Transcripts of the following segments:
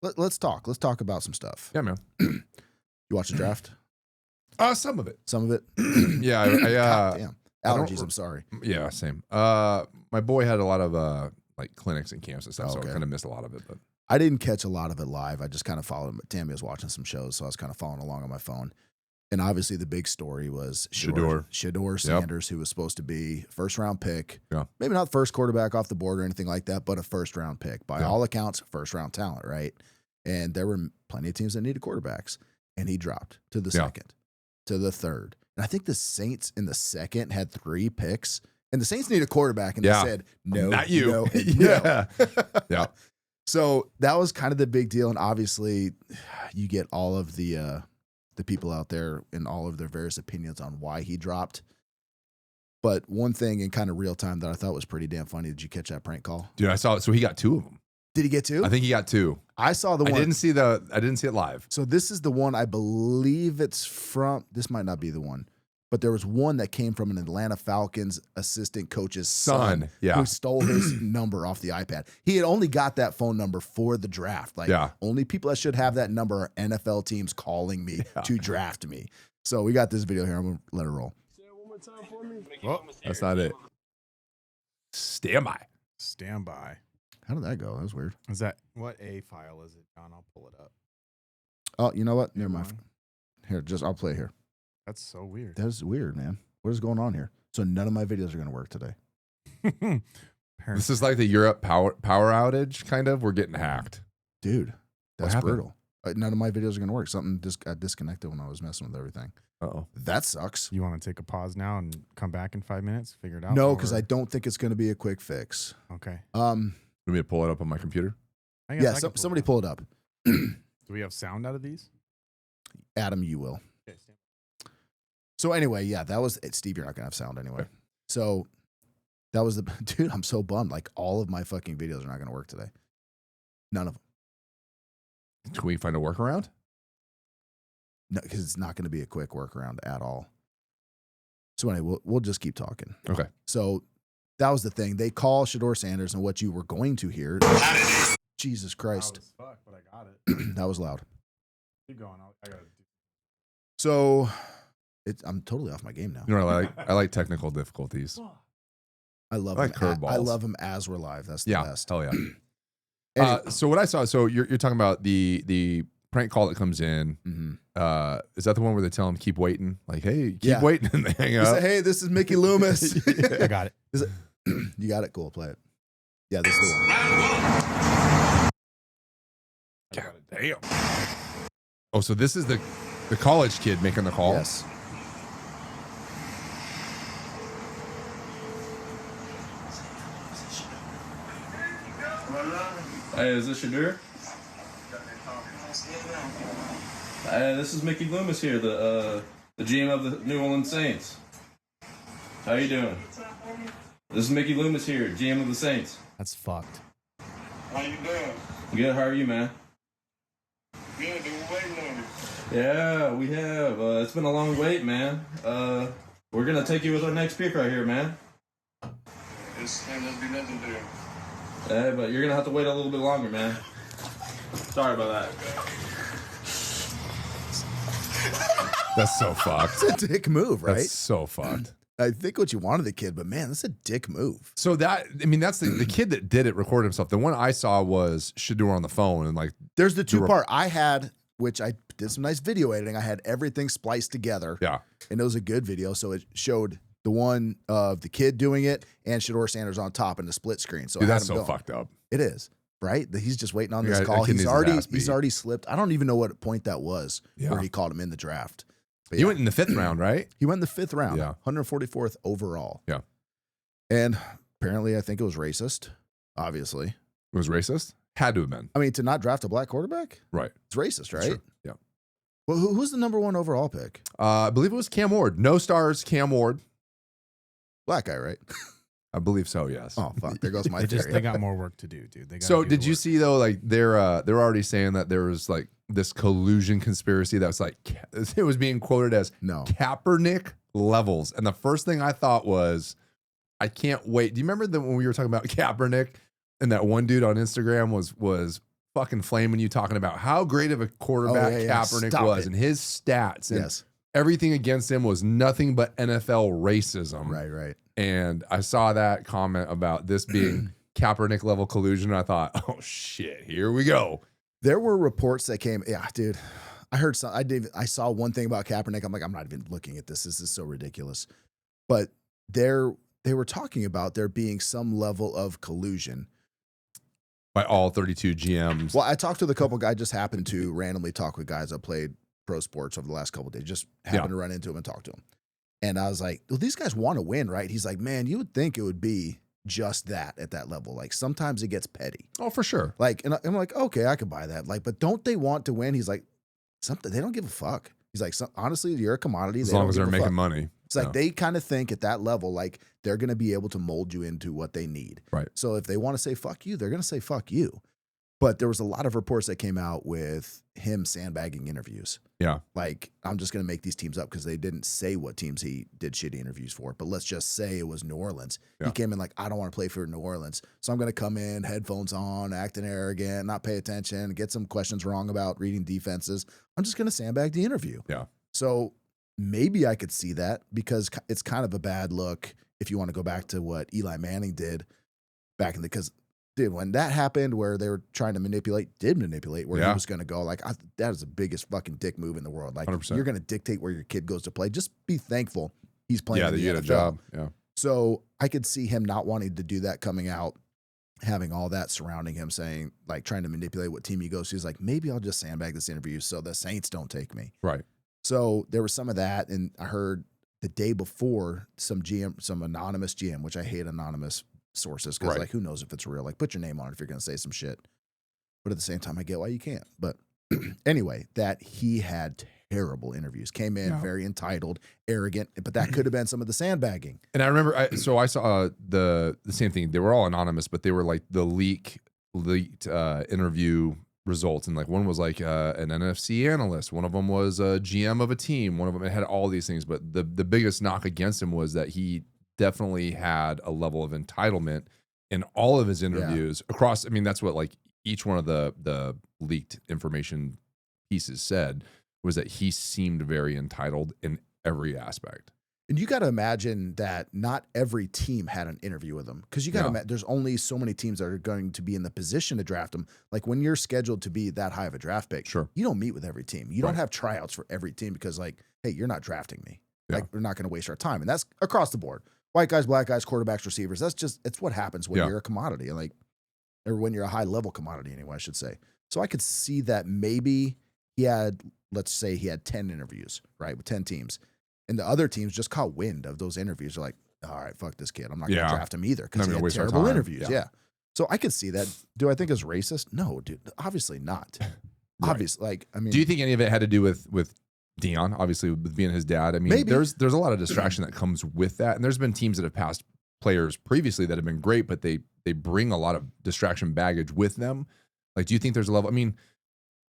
let's talk. Let's talk about some stuff. Yeah, man. You watch the draft? Some of it. Some of it? Yeah. God damn. Allergies, I'm sorry. Yeah, same. My boy had a lot of like clinics and camps and stuff, so I kind of missed a lot of it. But I didn't catch a lot of it live. I just kind of followed him. Tammy was watching some shows, so I was kind of following along on my phone. And obviously the big story was Shedeur Sanders, who was supposed to be first-round pick. Yeah. Maybe not first quarterback off the board or anything like that, but a first-round pick. By all accounts, first-round talent, right? And there were plenty of teams that needed quarterbacks. And he dropped to the second, to the third. And I think the Saints in the second had 3 picks. And the Saints need a quarterback, and they said, no, not you. No, yeah. Yeah. So that was kind of the big deal. And obviously you get all of the people out there and all of their various opinions on why he dropped. But one thing in kind of real time that I thought was pretty damn funny. Did you catch that prank call? Dude, I saw it. So he got 2 of them. Did he get 2? I think he got 2. I saw the one. I didn't see it live. So this is the one, I believe it's from, this might not be the one, but there was one that came from an Atlanta Falcons assistant coach's son who stole his number off the iPad. He had only got that phone number for the draft. Like, only people that should have that number are NFL teams calling me to draft me. So we got this video here. I'm going to let it roll. Say it one more time for me. Oh, that's not it. Stand by. Stand by. How did that go? That was weird. Is that, what A file is it, John? I'll pull it up. Oh, you know what? Never mind. Here, I'll play here. That's so weird. That's weird, man. What is going on here? So none of my videos are going to work today. This is like the Europe power outage, kind of. We're getting hacked. Dude, that's brutal. None of my videos are going to work. Something just got disconnected when I was messing with everything. Uh-oh. That sucks. You want to take a pause now and come back in 5 minutes? Figure it out? No, because I don't think it's going to be a quick fix. Okay. Want me to pull it up on my computer? Yeah, somebody pull it up. Do we have sound out of these? Adam, you will. Okay. So anyway, yeah, that was it. Steve, you're not going to have sound anyway. Okay. So that was the dude. I'm so bummed. Like all of my fucking videos are not going to work today. None of them. Can we find a workaround? No, because it's not going to be a quick workaround at all. So anyway, we'll just keep talking. Okay. So that was the thing. They call Shedeur Sanders, and what you were going to hear. Jesus Christ. Loud as fuck, but I got it. That was loud. Keep going. I got it. So I'm totally off my game now. You know what I like technical difficulties. I love like him. I love him as we're live. That's the best. Hell yeah. Anyway. So what I saw, so you're talking about the prank call that comes in. Mm-hmm. Is that the one where they tell him keep waiting? Like, hey, keep waiting, and they hang up. Say, hey, this is Mickey Loomis. I got it. You got it? Cool. Play it. Yeah, this is the one. God damn. Oh, so this is the college kid making the call? Yes. Hey, is this Sheduer? Hey, this is Mickey Loomis here, the GM of the New Orleans Saints. How you doing? This is Mickey Loomis here, GM of the Saints. That's fucked. How you doing? Good, how are you, man? Good, been waiting on you. Yeah, we have. It's been a long wait, man. We're gonna take you with our next pick right here, man. This ain't gonna be nothing there. Hey, but you're gonna have to wait a little bit longer, man. Sorry about that. That's so fucked. It's a dick move, right? That's so fucked. I think what you wanted the kid, but man, that's a dick move. So that's the kid that did it recorded himself. The one I saw was Sheduer on the phone, and like there's the 2-part I had, which I did some nice video editing. I had everything spliced together. Yeah. And it was a good video. So it showed the one of the kid doing it and Shedeur Sanders on top in the split screen. So dude, that's so fucked up. It is, right? He's just waiting on this call. He's already slipped. I don't even know what point that was where he called him in the draft. But he went in the 5th round, right? He went in the 5th round. Yeah. 144th overall. Yeah. And apparently I think it was racist, obviously. It was racist? Had to have been. I mean, to not draft a black quarterback? Right. It's racist, right? Sure. Yeah. Well, who's the #1 overall pick? I believe it was Cam Ward. No stars, Cam Ward. Black guy, right? I believe so, yes. Oh, fuck. There goes my theory. They got more work to do, dude. So did you see, though, like they're already saying that there was like this collusion conspiracy that was like, it was being quoted as Kaepernick levels. And the first thing I thought was, I can't wait. Do you remember when we were talking about Kaepernick and that one dude on Instagram was fucking flaming you talking about how great of a quarterback Kaepernick was and his stats. And everything against him was nothing but NFL racism. Right. And I saw that comment about this being Kaepernick level collusion. And I thought, oh shit, here we go. There were reports that came. Yeah, dude. I heard some. I saw one thing about Kaepernick. I'm like, I'm not even looking at this. This is so ridiculous. But they were talking about there being some level of collusion by all 32 GMs. Well, I talked to the couple guys. Just happened to randomly talk with guys that played pro sports over the last couple of days. Just happened to run into them and talk to them. And I was like, well, these guys want to win, right? He's like, man, you would think it would be just that at that level. Like sometimes it gets petty. Oh, for sure. Like, and I'm like, okay, I could buy that. Like, but don't they want to win? He's like, something, they don't give a fuck. He's like, honestly, you're a commodity. As long as they're making money. It's like they kind of think at that level, like they're going to be able to mold you into what they need. Right. So if they want to say fuck you, they're going to say fuck you. But there was a lot of reports that came out with him sandbagging interviews. Yeah. Like, I'm just going to make these teams up because they didn't say what teams he did shitty interviews for. But let's just say it was New Orleans. Yeah. He came in like, I don't want to play for New Orleans. So I'm going to come in, headphones on, acting arrogant, not pay attention, get some questions wrong about reading defenses. I'm just going to sandbag the interview. Yeah. So maybe I could see that because it's kind of a bad look if you want to go back to what Eli Manning did back in the, because dude, when that happened where they were trying to manipulate where he was going to go, like that is the biggest fucking dick move in the world. Like 100%. You're going to dictate where your kid goes to play. Just be thankful he's playing in the you NFL. get a job. Yeah. So I could see him not wanting to do that, coming out, having all that surrounding him, saying like trying to manipulate what team he goes to. He's like, maybe I'll just sandbag this interview so the Saints don't take me. Right. So there was some of that, and I heard the day before some anonymous GM, which I hate anonymous sources because like who knows if it's real. Like put your name on it if you're going to say some shit. But at the same time, I get why you can't. But anyway, that he had terrible interviews, came in very entitled, arrogant, but that could have been some of the sandbagging. And I remember, I saw the same thing. They were all anonymous, but they were like the leaked interview results, and like one was like an NFC analyst, one of them was a GM of a team, one of them had all these things. But the biggest knock against him was that he definitely had a level of entitlement in all of his interviews across. I mean, that's what like each one of the leaked information pieces said, was that he seemed very entitled in every aspect. And you got to imagine that not every team had an interview with him, because you got to imagine there's only so many teams that are going to be in the position to draft him. Like when you're scheduled to be that high of a draft pick, you don't meet with every team. You don't have tryouts for every team because like, hey, you're not drafting me. Like we're not going to waste our time. And that's across the board. White guys, black guys, quarterbacks, receivers. It's what happens when you're a commodity, like, or when you're a high level commodity anyway, I should say. So I could see that maybe he had, let's say he had 10 interviews, right, with 10 teams. And the other teams just caught wind of those interviews. They're like, all right, fuck this kid. I'm not going to draft him either because he had terrible interviews. Yeah. So I could see that. Do I think it's racist? No, dude. Obviously not. Obviously, like, I mean. Do you think any of it had to do with Dion, obviously, with being his dad? I mean, maybe. There's a lot of distraction that comes with that. And there's been teams that have passed players previously that have been great, but they bring a lot of distraction baggage with them. Like, do you think there's a level? I mean,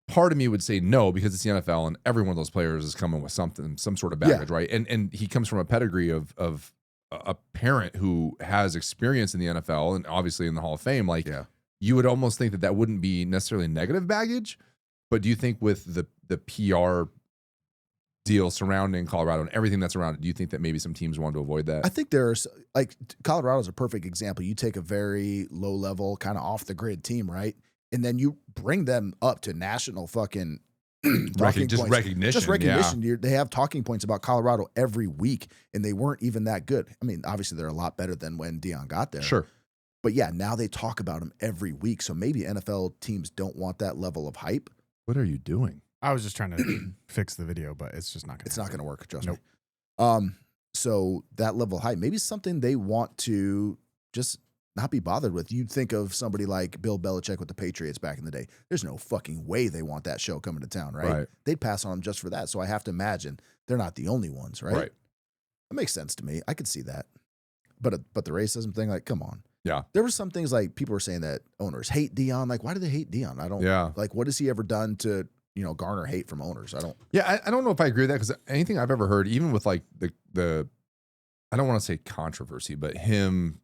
part of me would say no, because it's the NFL and every one of those players is coming with some sort of baggage, right? And he comes from a pedigree of a parent who has experience in the NFL and obviously in the Hall of Fame. Like, you would almost think that wouldn't be necessarily negative baggage. But do you think with the PR deal surrounding Colorado and everything that's around it, do you think that maybe some teams want to avoid that? I think there's, like, Colorado's a perfect example. You take a very low level, kind of off the grid team, right? And then you bring them up to national fucking recognition. Just recognition. Yeah. They have talking points about Colorado every week, and they weren't even that good. I mean, obviously they're a lot better than when Dion got there. Sure. But yeah, now they talk about him every week. So maybe NFL teams don't want that level of hype. What are you doing? I was just trying to fix the video, but it's just not going to It's not going to work, trust me. So that level of hype, maybe something they want to just not be bothered with. You'd think of somebody like Bill Belichick with the Patriots back in the day. There's no fucking way they want that show coming to town, right? They'd pass on them just for that. So I have to imagine they're not the only ones, right? That makes sense to me. I could see that. But the racism thing, like, come on. Yeah. There were some things like people were saying that owners hate Dion. Like, why do they hate Dion? I don't like, what has he ever done to, garner hate from owners? I don't. Yeah, I don't know if I agree with that, because anything I've ever heard, even with like the I don't want to say controversy, but him,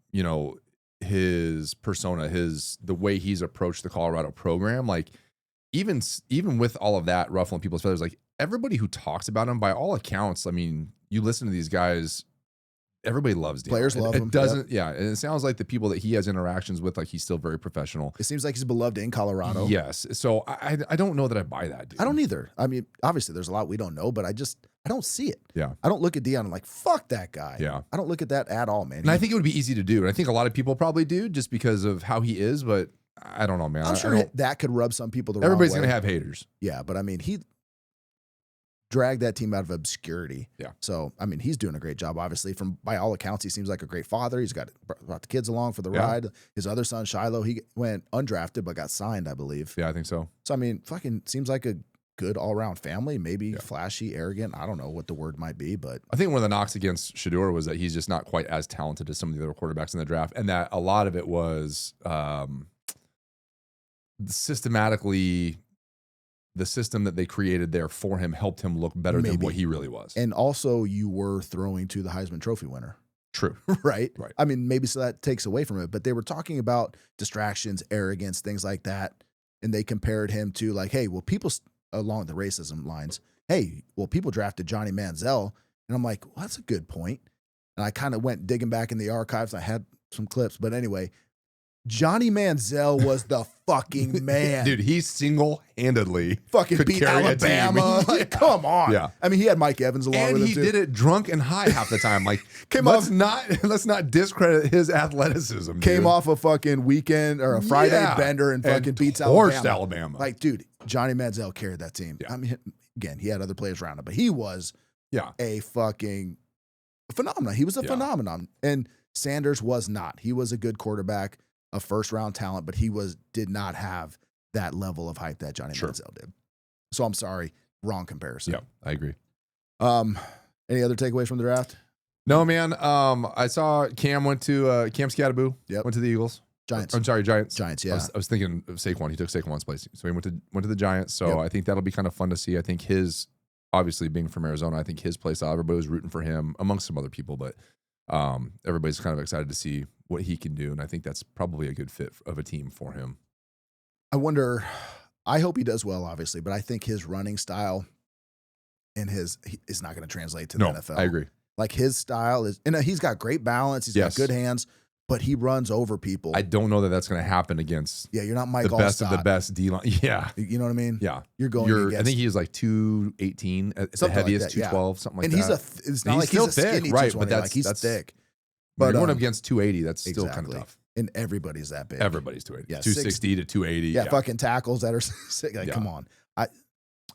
his persona, the way he's approached the Colorado program, like even with all of that ruffling people's feathers, like everybody who talks about him, by all accounts, I mean, you listen to these guys, everybody loves Deion. Players love him. It doesn't, yeah. And it sounds like the people that he has interactions with, like he's still very professional. It seems like he's beloved in Colorado. Yes. So I don't know that I buy that, dude. I don't either. I mean, obviously there's a lot we don't know, but I don't see it. Yeah. I don't look at Deion and like, fuck that guy. Yeah. I don't look at that at all, man. And I think it would be easy to do. And I think a lot of people probably do just because of how he is, but I don't know, man. I'm sure that could rub some people the wrong way. Everybody's going to have haters. Yeah, but I mean, he dragged that team out of obscurity. Yeah. So, I mean, he's doing a great job, obviously. By all accounts, he seems like a great father. He's brought the kids along for the ride. His other son, Shiloh, he went undrafted but got signed, I believe. Yeah, I think so. So, I mean, fucking seems like a good all-around family, maybe flashy, arrogant. I don't know what the word might be, but I think one of the knocks against Sheduer was that he's just not quite as talented as some of the other quarterbacks in the draft, and that a lot of it was systematically the system that they created there for him helped him look better than what he really was. And also, you were throwing to the Heisman Trophy winner. True. Right? Right. I mean, maybe so that takes away from it, but they were talking about distractions, arrogance, things like that, and they compared him to like, hey, well, people along the racism lines, hey, well, people drafted Johnny Manziel, and I'm like, well, that's a good point. And I kind of went digging back in the archives. I had some clips, but anyway, Johnny Manziel was the fucking man. Dude, he single-handedly fucking beat Alabama. Like, come on. Yeah. I mean, he had Mike Evans along with him, and he too. did it drunk and high half the time. Like, let's not discredit his athleticism. Came dude. off a fucking weekend or a Friday bender and fucking beats Alabama. Like, dude, Johnny Manziel carried that team. Yeah. I mean, again, he had other players around him, but he was a fucking phenomenon. He was a phenomenon. And Sanders was not. He was a good quarterback, a first-round talent, but he did not have that level of hype that Johnny Manziel did. So I'm sorry, wrong comparison. Yeah, I agree. Any other takeaways from the draft? No, man. I saw Cam went to Cam Scadaboo. Yep. Went to the Eagles. Giants. I'm sorry, Giants. Giants, yeah. I was thinking of Saquon. He took Saquon's place. So he went to the Giants. So I think that'll be kind of fun to see. I think obviously being from Arizona, I think his place, everybody was rooting for him amongst some other people, but everybody's kind of excited to see what he can do. And I think that's probably a good fit of a team for him. I hope he does well, obviously, but I think his running style and is not going to translate to the NFL. I agree. Like his style he's got great balance. He's got good hands, but he runs over people. I don't know that that's going to happen against you're not Mike the best of the best D line. Yeah. You know what I mean? Yeah. You're going against, I think he is like 218 at the heaviest, like 212, something like that. And it's not like he's a skinny thick, right? 220, But like he's thick. But going up against 280, that's still kind of tough. And everybody's that big. Everybody's 280. Yeah, 260 to 280. Yeah, fucking tackles that are sick. Like, come on.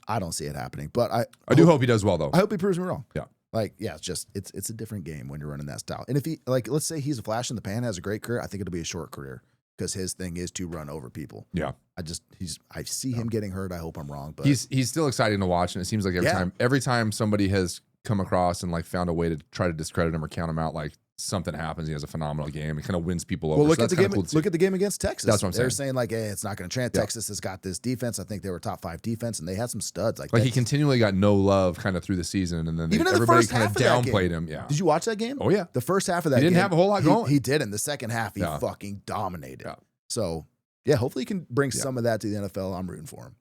I don't see it happening. But I do hope he does well, though. I hope he proves me wrong. Yeah. Like, it's a different game when you're running that style. And if he, like, let's say he's a flash in the pan, has a great career, I think it'll be a short career because his thing is to run over people. Yeah. I see him getting hurt. I hope I'm wrong, but he's still exciting to watch. And it seems like every time somebody has come across and like found a way to try to discredit him or count him out, like something happens. He has a phenomenal game. He kind of wins people over. Well, look at the game. Look at the game against Texas. That's what I'm saying. They're saying like, hey, it's not going to translate. Texas has got this defense. I think they were top 5 defense, and they had some studs. Like he continually got no love kind of through the season, and then even everybody kind of downplayed him. Yeah. Did you watch that game? Oh yeah. The first half of that, he didn't game, have a whole lot going. He did. In the second half, he fucking dominated. Yeah. So yeah, hopefully he can bring some of that to the NFL. I'm rooting for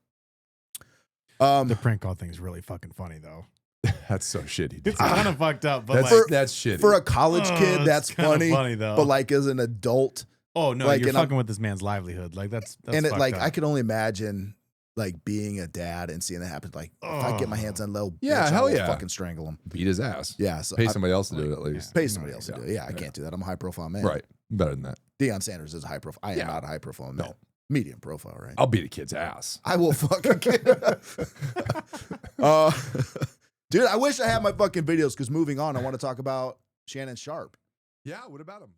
him. The prank call thing is really fucking funny though. That's so shitty. It's kind of fucked up, but that's shitty. For a college kid, that's funny though. But like as an adult, oh no, like, you're fucking with this man's livelihood. Like that's and it like up. I could only imagine like being a dad and seeing that happen. Like if I get my hands on low, hell yeah, fucking strangle him, beat his ass. Yeah, so pay somebody else to do it at least. Pay somebody else to do it. Yeah, I can't do that. I'm a high profile man. Right, better than that. Deion Sanders is a high profile. I am not a high profile man. No. Medium profile, right? I'll beat a kid's ass. I will fucking dude, I wish I had my fucking videos because moving on, I want to talk about Shannon Sharp. Yeah, what about him?